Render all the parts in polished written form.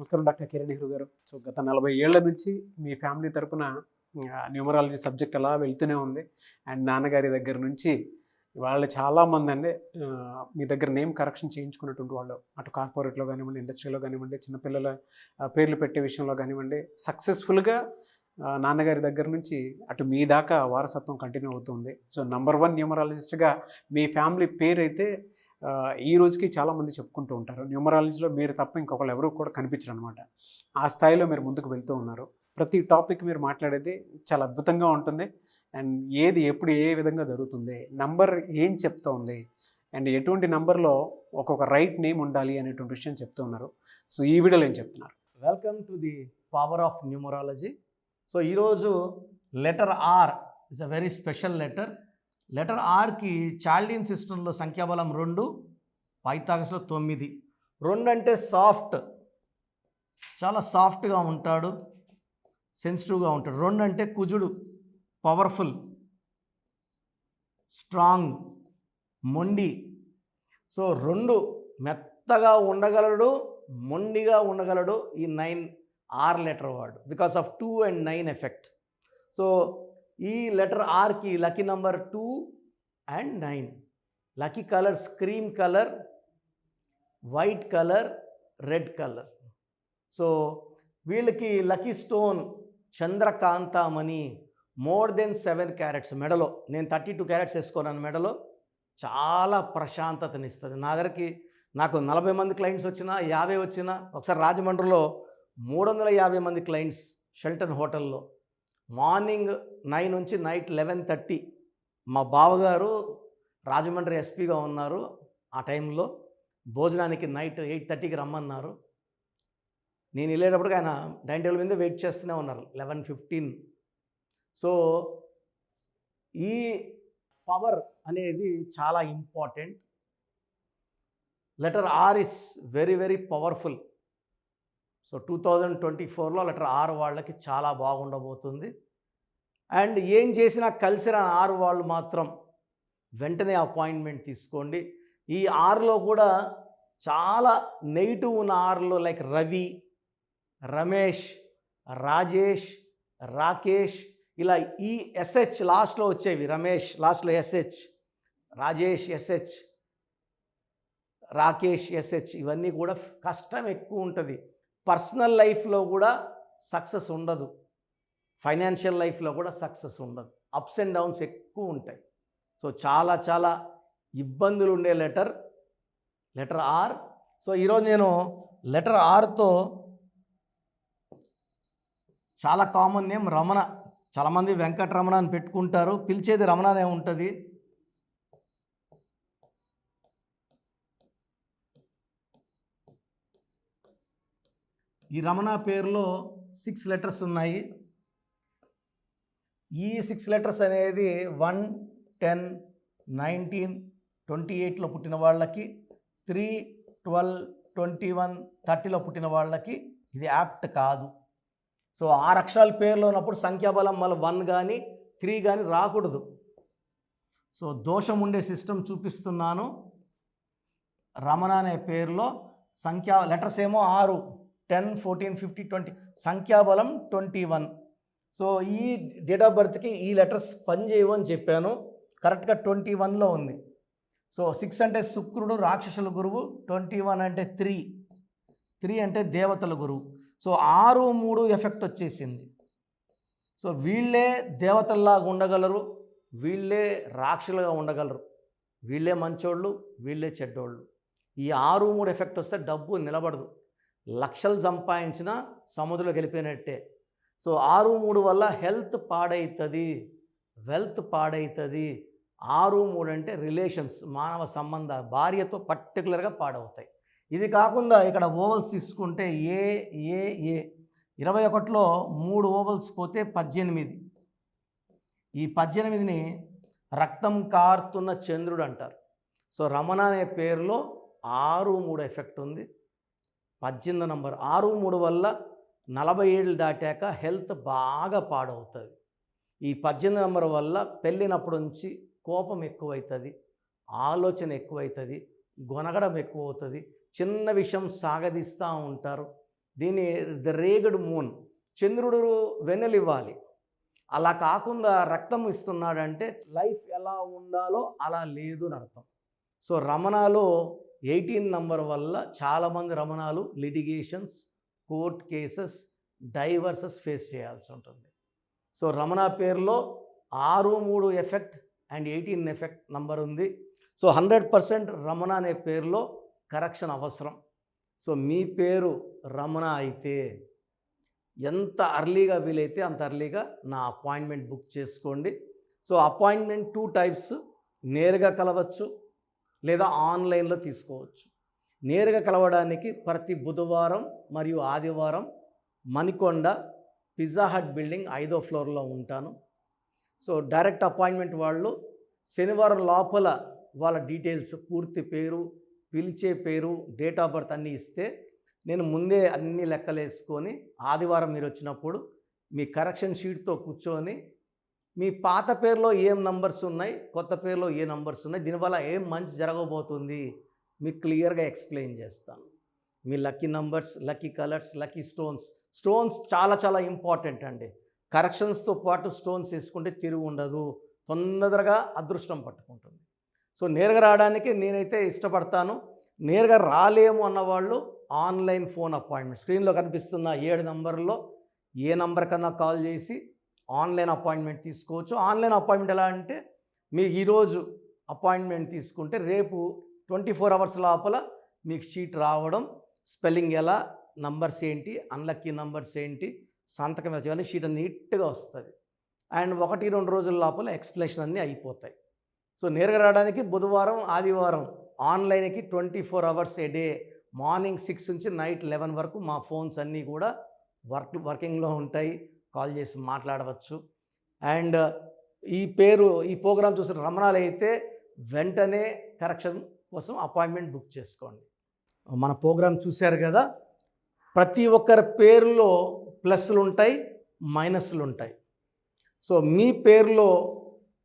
నమస్కారం డాక్టర్ కిరణ్ నెహ్రూ గారు. సో గత 40 ఏళ్ల నుంచి మీ ఫ్యామిలీ తరపున న్యూమరాలజీ సబ్జెక్ట్ అలా వెళ్తూనే ఉంది. అండ్ నాన్నగారి దగ్గర నుంచి వాళ్ళు చాలామందండి మీ దగ్గర నేమ్ కరెక్షన్ చేయించుకున్నటువంటి వాళ్ళు. అటు కార్పొరేట్‌లో గానివ్వండి, ఇండస్ట్రీలో గానివ్వండి, చిన్నపిల్లల పేర్లు పెట్టే విషయంలో గానివ్వండి, సక్సెస్‌ఫుల్‌గా నాన్నగారి దగ్గర నుంచి అటు మీ దాకా వారసత్వం కంటిన్యూ అవుతుంది. సో నంబర్ 1 న్యూమరాలజిస్ట్‌గా మీ ఫ్యామిలీ పేరైతే ఈ రోజుకి చాలామంది చెప్పుకుంటూ ఉంటారు. న్యూమరాలజీలో మీరు తప్ప ఇంకొకళ్ళు ఎవరు కూడా కనిపించరనమాట. ఆ స్థాయిలో మీరు ముందుకు వెళ్తూ ఉన్నారు. ప్రతి టాపిక్ మీరు మాట్లాడేది చాలా అద్భుతంగా ఉంటుంది. అండ్ ఏది ఎప్పుడు ఏ విధంగా జరుగుతుంది, నంబర్ ఏం చెప్తోంది, అండ్ ఎటువంటి నంబర్‌లో ఒక్కొక్క రైట్ నేమ్ ఉండాలి అనేటువంటి విషయం చెప్తూ ఉన్నారు. సో ఈ వీడియోలో ఏం చెప్తున్నారు? Welcome to the power of numerology. So ఈరోజు letter R is a very special letter. Letter ఆర్కి చాల్డీన్ సిస్టంలో సంఖ్యాబలం 2, పైథాగస్లో 9. 2 అంటే సాఫ్ట్, చాలా సాఫ్ట్గా ఉంటాడు, సెన్సిటివ్గా ఉంటాడు. 2 అంటే కుజుడు, పవర్ఫుల్, స్ట్రాంగ్, మొండి. సో 2 మెత్తగా ఉండగలడు, మొండిగా ఉండగలడు. ఈ 9 ఆర్ లెటర్ వాడు because of 2 and 9 effect. So ఈ లెటర్ ఆర్కి lucky number 2 and 9. Lucky colours cream colour, white colour, red colour. So వీళ్ళకి లక్కీ స్టోన్ చంద్రకాంతామణి, మోర్ దెన్ 7 క్యారెట్స్ మెడలో. నేను 32 క్యారెట్స్ వేసుకున్నాను మెడలో. చాలా ప్రశాంతతనిస్తుంది. నాకు 40 మంది క్లయింట్స్ వచ్చినా, 50 వచ్చినా, ఒకసారి రాజమండ్రిలో 350 మంది క్లయింట్స్ షెల్టన్ హోటల్లో. మార్నింగ్ 9 నుంచి నైట్ 11:30. మా బావగారు రాజమండ్రి ఎస్పీగా ఉన్నారు. ఆ టైంలో భోజనానికి నైట్ 8:30కి రమ్మన్నారు. నేను వెళ్ళేటప్పటికి ఆయన డైనింగ్ టేబుల్ మీద వెయిట్ చేస్తూనే ఉన్నారు 11:15. సో ఈ పవర్ అనేది చాలా important. Letter R is very very powerful. So 2024లో లెటర్ ఆర్ వాళ్ళకి చాలా బాగుండబోతుంది. అండ్ ఏం చేసినా కలిసిన ఆరు వాళ్ళు మాత్రం వెంటనే అపాయింట్మెంట్ తీసుకోండి. ఈ ఆరులో కూడా చాలా నెగిటివ్ ఉన్న ఆరులో లైక్ రవి, రమేష్, రాజేష్, రాకేష్, ఇలా ఈ ఎస్హెచ్ లాస్ట్లో వచ్చేవి. రమేష్ లాస్ట్లో S H, Rajesh S H, Rakesh S H, ఇవన్నీ కూడా కష్టం ఎక్కువ ఉంటుంది. పర్సనల్ లైఫ్లో కూడా సక్సెస్ ఉండదు, ఫైనాన్షియల్ లైఫ్లో కూడా సక్సెస్ ఉండదు. అప్స్ అండ్ డౌన్స్ ఎక్కువ ఉంటాయి. సో చాలా చాలా ఇబ్బందులు ఉండే లెటర్ ఆర్. సో ఈరోజు నేను లెటర్ ఆర్తో చాలా కామన్ నేమ్ రమణ. చాలామంది వెంకటరమణ అని పెట్టుకుంటారు, పిలిచేది రమణనే ఉంటుంది. ఈ రమణ పేరులో 6 లెటర్స్ ఉన్నాయి. ఈ 6 లెటర్స్ అనేది 1, 10, 19, 28లో పుట్టిన వాళ్ళకి, 3, 12, 21, 30లో పుట్టిన వాళ్ళకి ఇది యాప్ట్ కాదు. సో 6 అక్షరాల పేర్లో ఉన్నప్పుడు సంఖ్యాబలం మళ్ళీ 1 కానీ 3 కానీ రాకూడదు. సో దోషం ఉండే సిస్టమ్ చూపిస్తున్నాను. రమణ అనే పేరులో లెటర్స్ ఏమో 6, 10, 14, 50, 20, సంఖ్యాబలం 21. సో ఈ డేట్ ఆఫ్ బర్త్కి ఈ లెటర్స్ పనిచేయవు అని చెప్పాను. కరెక్ట్గా 21లో ఉంది. సో 6 అంటే శుక్రుడు, రాక్షసుల గురువు. 21 అంటే 3 అంటే దేవతల గురువు. సో 6, 3 ఎఫెక్ట్ వచ్చేసింది. సో వీళ్ళే దేవతల్లాగా ఉండగలరు, వీళ్ళే రాక్షసులుగా ఉండగలరు, వీళ్ళే మంచోళ్ళు, వీళ్ళే చెడ్డోళ్ళు. ఈ 6, 3 ఎఫెక్ట్ వస్తే డబ్బు నిలబడదు. లక్షలు సంపాదించినా సముద్రంలోకి వెళ్ళిపోయినట్టే. సో 6, 3 వల్ల హెల్త్ పాడవుతుంది, వెల్త్ పాడవుతుంది. 6, 3 అంటే రిలేషన్స్, మానవ సంబంధాలు, భార్యతో పర్టికులర్గా పాడవుతాయి. ఇది కాకుండా ఇక్కడ ఓవల్స్ తీసుకుంటే ఏ 21లో 3 ఓవల్స్ పోతే 18. ఈ 18ని రక్తం కారుతున్న చంద్రుడు అంటారు. సో రమణ అనే పేరులో 6, 3 ఎఫెక్ట్ ఉంది. 18 నంబర్ 6, 3 వల్ల 40 ఏళ్ళు దాటాక హెల్త్ బాగా పాడవుతుంది. ఈ 18 నంబర్ వల్ల పెళ్ళినప్పటి నుంచి కోపం ఎక్కువవుతుంది, ఆలోచన ఎక్కువవుతుంది, గొనగడం ఎక్కువ అవుతుంది, చిన్న విషయం సాగదీస్తూ ఉంటారు, దీని ద రేగడ్ మూన్, చంద్రుడు వెన్నెలు ఇవ్వాలి. అలా కాకుండా రక్తం ఇస్తున్నాడంటే లైఫ్ ఎలా ఉండాలో అలా లేదు అని అర్థం. సో రమణలో 18 నంబర్ వల్ల చాలామంది రమణాలు litigations, court cases, divorces face చేయాల్సి ఉంటుంది. సో రమణ పేరులో 6, 3 ఎఫెక్ట్ అండ్ 18 ఎఫెక్ట్ నంబర్ ఉంది. సో 100% రమణ అనే పేరులో కరెక్షన్ అవసరం. సో మీ పేరు రమణ అయితే ఎంత అర్లీగా వీలైతే అంత అర్లీగా నా అపాయింట్మెంట్ బుక్ చేసుకోండి. సో అపాయింట్మెంట్ 2 టైప్స్, నేరుగా కలవచ్చు లేదా ఆన్లైన్లో తీసుకోవచ్చు. నేరుగా కలవడానికి ప్రతి బుధవారం మరియు ఆదివారం మణికొండ పిజ్జా హట్ బిల్డింగ్ 5వ ఫ్లోర్లో ఉంటాను. సో డైరెక్ట్ అపాయింట్మెంట్ వాళ్ళు శనివారం లోపల వాళ్ళ డీటెయిల్స్, పూర్తి పేరు, పిలిచే పేరు, డేట్ ఆఫ్ బర్త్ అన్నీ ఇస్తే నేను ముందే అన్ని లెక్కలు వేసుకొని ఆదివారం మీరు వచ్చినప్పుడు మీ కరెక్షన్ షీట్తో కూర్చొని మీ పాత పేరులో ఏం నంబర్స్ ఉన్నాయి, కొత్త పేరులో ఏ నంబర్స్ ఉన్నాయి, దీనివల్ల ఏం మంచి జరగబోతుంది మీకు క్లియర్గా ఎక్స్ప్లెయిన్ చేస్తాను. మీ lucky numbers, lucky colours, lucky stones. Stones చాలా చాలా ఇంపార్టెంట్ అండి. కరెక్షన్స్తో పాటు స్టోన్స్ వేసుకుంటే తిరుగు ఉండదు, తొందరగా అదృష్టం పట్టుకుంటుంది. సో నేరుగా రావడానికి నేనైతే ఇష్టపడతాను. నేరుగా రాలేము అన్నవాళ్ళు ఆన్లైన్ ఫోన్ అపాయింట్మెంట్ స్క్రీన్లో కనిపిస్తున్న 7 నంబర్లో ఏ నంబర్ కన్నా కాల్ చేసి ఆన్లైన్ అపాయింట్మెంట్ తీసుకోవచ్చు. ఆన్లైన్ అపాయింట్మెంట్ ఎలా అంటే మీకు ఈరోజు అపాయింట్మెంట్ తీసుకుంటే రేపు 24 అవర్స్ లోపల మీకు షీట్ రావడం, స్పెల్లింగ్ ఎలా, నంబర్స్ ఏంటి, అన్లక్కీ నంబర్స్ ఏంటి, సంతకం వచ్చేవన్నీ షీట్ నీట్గా వస్తుంది. అండ్ 1-2 రోజుల లోపల ఎక్స్ప్లెనేషన్ అన్నీ అయిపోతాయి. సో నేరుగా రావడానికి బుధవారం, ఆదివారం, ఆన్లైన్కి 24 అవర్స్ ఏ డే, మార్నింగ్ 6 నుంచి నైట్ 11 వరకు మా ఫోన్స్ అన్నీ కూడా వర్కింగ్లో ఉంటాయి. కాల్ చేసి మాట్లాడవచ్చు. అండ్ ఈ ప్రోగ్రామ్ చూసిన రమణాలు అయితే వెంటనే కరెక్షన్ కోసం అపాయింట్మెంట్ బుక్ చేసుకోండి. మన ప్రోగ్రామ్ చూశారు కదా, ప్రతి ఒక్కరి పేరులో ప్లస్లు ఉంటాయి, మైనస్లు ఉంటాయి. సో మీ పేరులో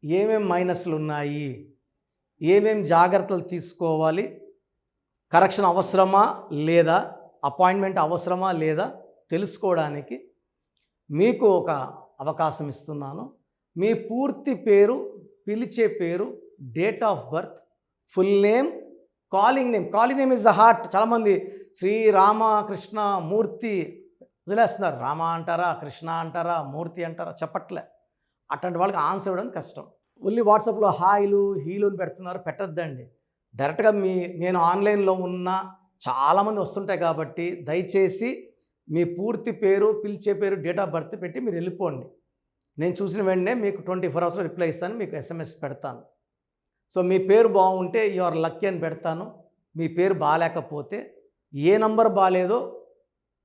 ఏమేం మైనస్లు ఉన్నాయి, ఏమేం జాగ్రత్తలు తీసుకోవాలి, కరెక్షన్ అవసరమా లేదా, అపాయింట్మెంట్ అవసరమా లేదా తెలుసుకోవడానికి మీకు ఒక అవకాశం ఇస్తున్నాను. మీ పూర్తి పేరు, పిలిచే పేరు, date of birth, full name, calling name. Calling name is the heart. చాలామంది శ్రీరామకృష్ణ మూర్తి వదిలేస్తున్నారు. రామ అంటారా, కృష్ణ అంటారా, మూర్తి అంటారా చెప్పట్లే. అట్లాంటి వాళ్ళకి ఆన్సర్ ఇవ్వడం కష్టం. ఓన్లీ వాట్సాప్లో హాయిలు, హీలుని పెడుతున్నారు, పెట్టద్దండి. డైరెక్ట్గా నేను ఆన్లైన్లో ఉన్న చాలామంది వస్తుంటాయి కాబట్టి దయచేసి మీ పూర్తి పేరు, పిలిచే పేరు, డేట్ ఆఫ్ బర్త్ పెట్టి మీరు వెళ్ళిపోండి. నేను చూసిన వెంటనే మీకు 24 అవర్స్లో రిప్లై ఇస్తాను, మీకు SMS పెడతాను. సో మీ పేరు బాగుంటే యు ఆర్ లక్కీ అని పెడతాను. మీ పేరు బాగాలేకపోతే ఏ నంబర్ బాగాలేదో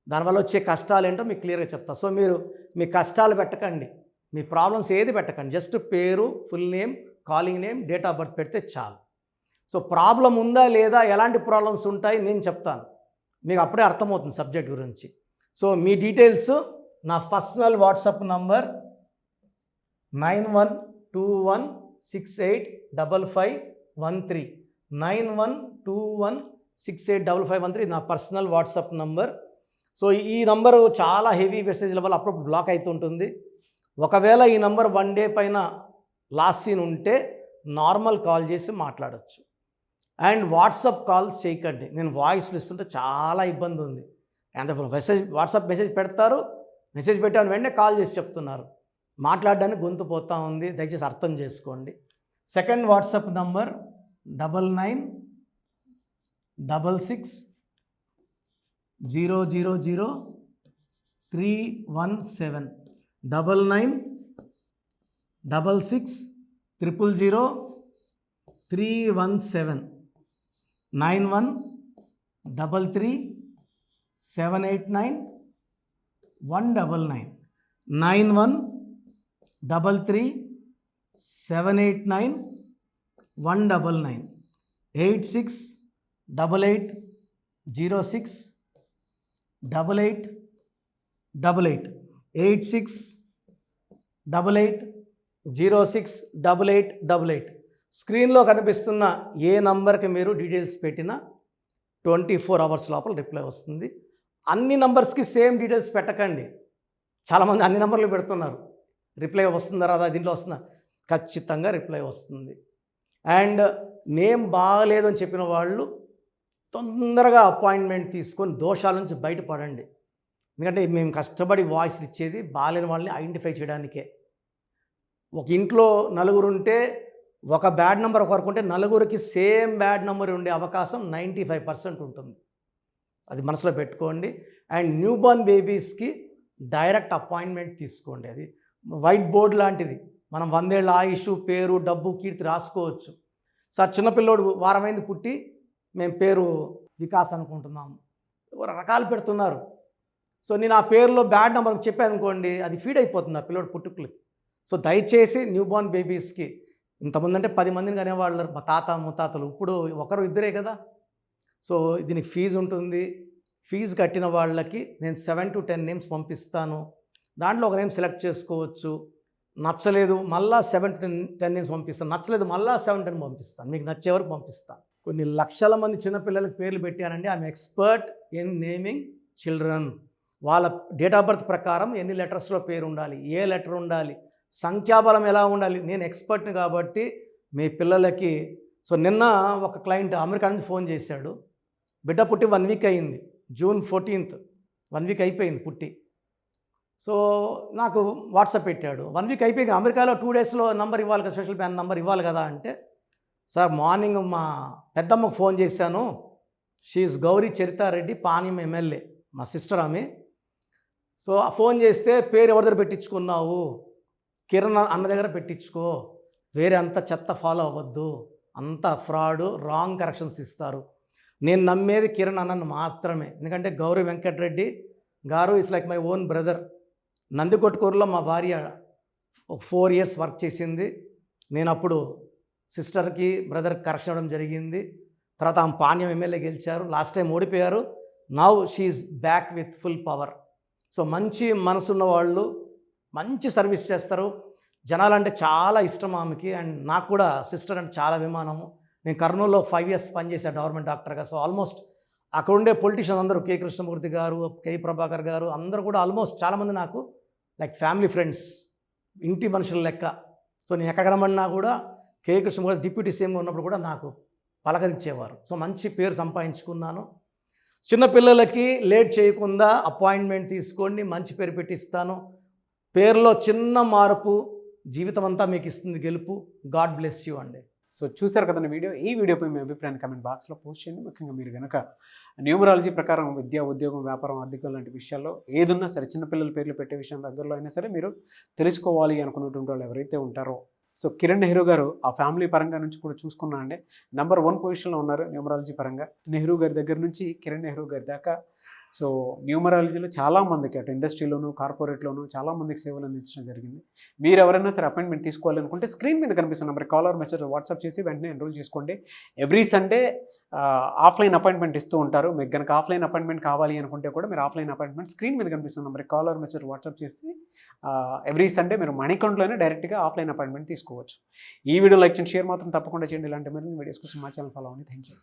దానివల్ల వచ్చే కష్టాలు ఏంటో మీకు క్లియర్గా చెప్తాను. సో మీరు మీ కష్టాలు పెట్టకండి, మీ ప్రాబ్లమ్స్ ఏది పెట్టకండి. జస్ట్ పేరు, full name, calling name, date of birth పెడితే చాలు. సో ప్రాబ్లం ఉందా లేదా, ఎలాంటి ప్రాబ్లమ్స్ ఉంటాయి నేను చెప్తాను, మీకు అప్పుడే అర్థమవుతుంది సబ్జెక్ట్ గురించి. సో మీ డీటెయిల్స్ నా పర్సనల్ వాట్సాప్ నంబర్ 9121685513 9121685513 నా పర్సనల్ వాట్సాప్ నంబర్. సో ఈ నంబరు చాలా హెవీ మెసేజ్ల వల్ల అప్పుడప్పుడు బ్లాక్ అవుతుంటుంది. ఒకవేళ ఈ నంబర్ 1 డే పైన లాస్ట్ సీన్ ఉంటే నార్మల్ కాల్ చేసి మాట్లాడచ్చు. అండ్ వాట్సాప్ కాల్స్ చేయకండి. నేను వాయిస్లు ఇస్తుంటే చాలా ఇబ్బంది ఉంది. అండ్ వాట్సాప్ మెసేజ్ పెడతారు, మెసేజ్ పెట్టాను వెంటనే కాల్ చేసి చెప్తున్నారు, మాట్లాడడానికి గొంతు పోతా ఉంది. దయచేసి అర్థం చేసుకోండి. Second WhatsApp number 9966000317 9966000317 9133789199 9133789199 8688068888 8688068888. స్క్రీన్లో కనిపిస్తున్న ఏ నంబర్కి మీరు డీటెయిల్స్ పెట్టినా 24 అవర్స్ లోపల రిప్లై వస్తుంది. అన్ని నంబర్స్కి సేమ్ డీటెయిల్స్ పెట్టకండి. చాలామంది అన్ని నంబర్లు పెడుతున్నారు. రిప్లై వస్తుందా రాదా, దీంట్లో వస్తుందా? ఖచ్చితంగా రిప్లై వస్తుంది. అండ్ నేమ్ బాగలేదు అని చెప్పిన వాళ్ళు తొందరగా అపాయింట్మెంట్ తీసుకొని దోషాల నుంచి బయటపడండి. ఎందుకంటే మేము కష్టపడి వాయిస్ ఇచ్చేది బాగాలేని వాళ్ళని ఐడెంటిఫై చేయడానికే. ఒక ఇంట్లో నలుగురు ఉంటే ఒక బ్యాడ్ నెంబర్ ఒకరికి ఉంటే నలుగురికి సేమ్ బ్యాడ్ నెంబర్ ఉండే అవకాశం 95% ఉంటుంది. అది మనసులో పెట్టుకోండి. అండ్ న్యూ బోర్న్ బేబీస్కి డైరెక్ట్ అపాయింట్మెంట్ తీసుకోండి. అది వైట్ బోర్డ్ లాంటిది. మనం 100 ఏళ్ళ ఆయుష్, పేరు, డబ్బు, కీర్తి రాసుకోవచ్చు. సార్ చిన్నపిల్లోడు వారమైంది పుట్టి మేము పేరు వికాస్ అనుకుంటున్నాము, రకాలు పెడుతున్నారు. సో నేను ఆ పేరులో బ్యాడ్ నెంబర్ చెప్పాను అనుకోండి, అది ఫీడ్ అయిపోతుంది ఆ పిల్లోడు పుట్టుకులకి. సో దయచేసి న్యూ బోర్న్ బేబీస్కి, ఇంతమంది అంటే 10 మందిని కనేవాళ్ళు మా తాత ముత్తాతలు, ఇప్పుడు ఒకరు ఇద్దరే కదా. సో దీనికి ఫీజు ఉంటుంది. ఫీజు కట్టిన వాళ్ళకి నేను 7 to 10 నేమ్స్ పంపిస్తాను. దాంట్లో ఒక నేమ్ సెలెక్ట్ చేసుకోవచ్చు. నచ్చలేదు మళ్ళా 7 to 10 నేమ్స్ పంపిస్తాను. నచ్చలేదు మళ్ళా 7 to 10 పంపిస్తాను. మీకు నచ్చే వరకు పంపిస్తాను. కొన్ని లక్షల మంది చిన్నపిల్లలకి పేర్లు పెట్టానండి. I'm expert in naming children. వాళ్ళ డేట్ ఆఫ్ బర్త్ ప్రకారం ఎన్ని లెటర్స్లో పేరు ఉండాలి, ఏ లెటర్ ఉండాలి, సంఖ్యాబలం ఎలా ఉండాలి, నేను ఎక్స్పర్ట్ని కాబట్టి మీ పిల్లలకి. సో నిన్న ఒక క్లయింట్ అమెరికా నుంచి ఫోన్ చేశాడు. బిడ్డ పుట్టి 1 వీక్ అయింది. June 14th 1 వీక్ అయిపోయింది పుట్టి. సో నాకు వాట్సాప్ పెట్టాడు. 1 వీక్ అయిపోయింది, అమెరికాలో 2 డేస్లో నంబర్ ఇవ్వాలి కదా, సోషల్ ప్యాన్ నంబర్ ఇవ్వాలి కదా అంటే, సార్ మార్నింగ్ మా పెద్దమ్మకు ఫోన్ చేశాను. షీఈస్ గౌరీ చరితారెడ్డి, పాణ్యం ఎమ్మెల్యే, మా సిస్టర్ ఆమె. సో ఫోన్ చేస్తే పేరు ఎవరి దగ్గర పెట్టించుకున్నావు, కిరణ్ అన్న దగ్గర పెట్టించుకో, వేరే అంత చెత్త ఫాలో అవ్వద్దు, అంత ఫ్రాడు, రాంగ్ కరెక్షన్స్ ఇస్తారు. నేను నమ్మేది కిరణ్ అన్నను మాత్రమే. ఎందుకంటే Gouri Venkatareddy garu is like my own brother. నందికొట్కూరులో మా భార్య ఒక 4 years వర్క్ చేసింది. నేను అప్పుడు సిస్టర్కి బ్రదర్కి కరెక్షన్ ఇవ్వడం జరిగింది. తర్వాత ఆమె పాణ్యం ఎమ్మెల్యే గెలిచారు. లాస్ట్ టైం ఓడిపోయారు. Now she is back with full power. So మంచి మనసున్న వాళ్ళు మంచి సర్వీస్ చేస్తారు. జనాలంటే చాలా ఇష్టం ఆమెకి. అండ్ నాకు కూడా సిస్టర్ అంటే చాలా అభిమానము. నేను కర్నూలులో 5 years పనిచేశాను గవర్నమెంట్ డాక్టర్గా. సో ఆల్మోస్ట్ అక్కడ ఉండే పొలిటీషియన్స్ అందరూ, కె కృష్ణమూర్తి గారు, కె ప్రభాకర్ గారు, అందరూ కూడా ఆల్మోస్ట్ చాలామంది నాకు లైక్ ఫ్యామిలీ ఫ్రెండ్స్, ఇంటి మనుషుల లెక్క. సో నేను ఎక్కడ కనబడినా కూడా కె కృష్ణమూర్తి డిప్యూటీ సీఎంగా ఉన్నప్పుడు కూడా నాకు పలకరించేవారు. సో మంచి పేరు సంపాదించుకున్నాను. చిన్నపిల్లలకి లేట్ చేయకుండా అపాయింట్మెంట్ తీసుకోండి, మంచి పేరు పెట్టిస్తాను. పేరులో చిన్న మార్పు జీవితం అంతా మీకు ఇస్తుంది గెలుపు. గాడ్ బ్లెస్ యూ అండి. సో చూశారు కదండి వీడియో. ఈ వీడియోపై మీ అభిప్రాయాన్ని కామెంట్ బాక్స్లో పోస్ట్ చేయండి. ముఖ్యంగా మీరు కనుక న్యూమరాలజీ ప్రకారం విద్య, ఉద్యోగం, వ్యాపారం, ఆర్థికం లాంటి విషయాల్లో ఏదున్నా సరే, చిన్నపిల్లల పేర్లు పెట్టే విషయం దగ్గరలో అయినా సరే మీరు తెలుసుకోవాలి అనుకున్నటువంటి వాళ్ళు ఎవరైతే ఉంటారో, సో కిరణ్ నెహ్రూ గారు ఆ ఫ్యామిలీ పరంగా నుంచి కూడా చూసుకున్నా అండి నెంబర్ 1 పొజిషన్లో ఉన్నారు న్యూమరాలజీ పరంగా. నెహ్రూ గారి దగ్గర నుంచి కిరణ్ నెహ్రూ గారి దాకా సో న్యూమరాలజీలో చాలామందికి అటు ఇండస్ట్రీలోను, కార్పొరేట్లోను చాలామందికి సేవలు అందించడం జరిగింది. మీరు ఎవరైనా సరే అపాయింట్మెంట్ తీసుకోవాలనుకుంటే స్క్రీన్ మీద కనిపిస్తున్న number call or message WhatsApp చేసి వెంటనే ఎన్రోల్ చేసుకోండి. ఎవ్రీ సండే ఆఫ్లైన్ అపాయింట్మెంట్ ఇస్తూ ఉంటారు. మీకు కనుక ఆఫ్లైన్ అపాయింట్మెంట్ కావాలి అనుకుంటే కూడా మీరు ఆఫ్లైన్ అపాయింట్మెంట్ స్క్రీన్ మీద కనిపిస్తున్న number call or message WhatsApp చేసి ఎవ్రీ సండే మీరు మణికంట్లోనే డైరెక్ట్గా ఆఫ్లైన్ అపాయింట్మెంట్ తీసుకోవచ్చు. ఈ వీడియో లైక్ చేయండి, షేర్ మాత్రం తప్పకుండా చేయండి. ఇలాంటి మరిన్ని వీడియోస్ కోసం మా ఛానల్ ఫాలో అవ్వండి. Thank you.